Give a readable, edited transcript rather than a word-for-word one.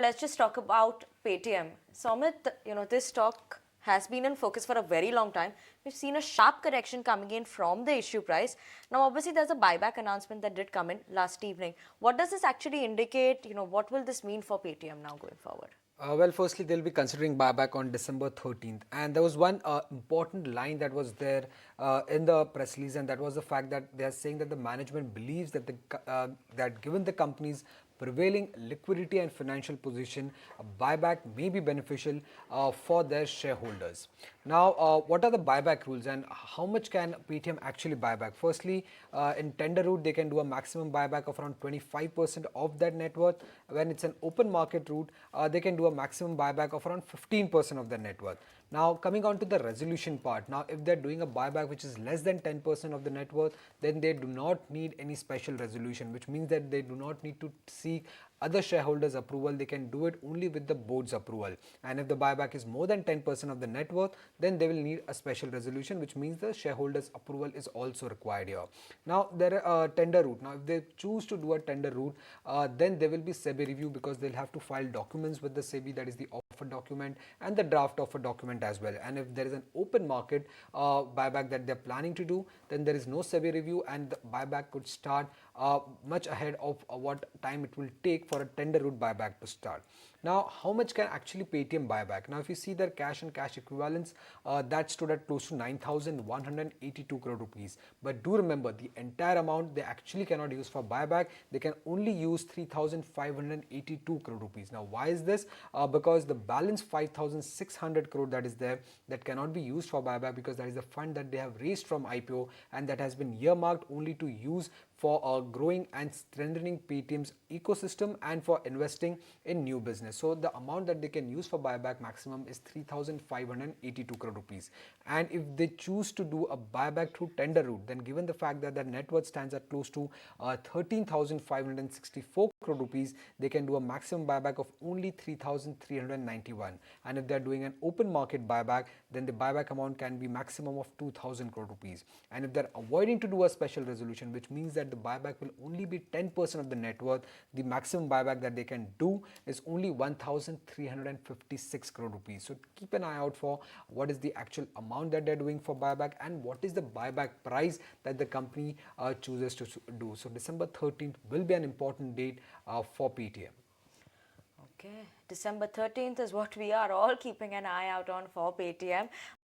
Let's just talk about Paytm. So Amit, this stock has been in focus for a very long time. We've seen a sharp correction coming in from the issue price. Now, obviously, there's a buyback announcement that did come in last evening. What does this actually indicate? What will this mean for Paytm now going forward? Well, firstly, they'll be considering buyback on December 13th. And there was one important line that was there in the press release, and that was the fact that they are saying that the management believes that that given the company's prevailing liquidity and financial position, a buyback may be beneficial for their shareholders. Now, what are the buyback rules and how much can Paytm actually buy back? Firstly, in tender route, they can do a maximum buyback of around 25% of that net worth. When it's an open market route, they can do a maximum buyback of around 15% of their net worth. Now, coming on to the resolution part. Now, if they're doing a buyback which is less than 10% of the net worth, then they do not need any special resolution, which means that they do not need to seek other shareholders approval. They can do it only with the board's approval. And if the buyback is more than 10% of the net worth, then they will need a special resolution, which means the shareholders approval is also required here. Now, there are tender route. Now, if they choose to do a tender route, then there will be SEBI review, because they'll have to file documents with the SEBI, that is the offer document and the draft offer document as well. And if there is an open market buyback that they're planning to do, then there is no SEBI review, and the buyback could start much ahead of what time it will take for a tender route buyback to start. Now, how much can actually Paytm buy back? Now, if you see their cash and cash equivalents, that stood at close to 9,182 crore rupees. But do remember, the entire amount they actually cannot use for buyback. They can only use 3,582 crore rupees. Now, why is this? Because the balance 5,600 crore that is there, that cannot be used for buyback, because that is the fund that they have raised from IPO, and that has been earmarked only to use for growing and strengthening Paytm's ecosystem and for investing in new business. So the amount that they can use for buyback maximum is 3,582 crore rupees. And if they choose to do a buyback through tender route, then given the fact that their net worth stands at close to 13,564 crore rupees, they can do a maximum buyback of only 3,391. And if they are doing an open market buyback, then the buyback amount can be maximum of 2,000 crore rupees. And if they're avoiding to do a special resolution, which means that the buyback will only be 10% of the net worth, the maximum buyback that they can do is only 1,356 crore rupees. So keep an eye out for what is the actual amount that they're doing for buyback and what is the buyback price that the company chooses to do. So December 13th will be an important date for Paytm. Okay, December 13th is what we are all keeping an eye out on for Paytm.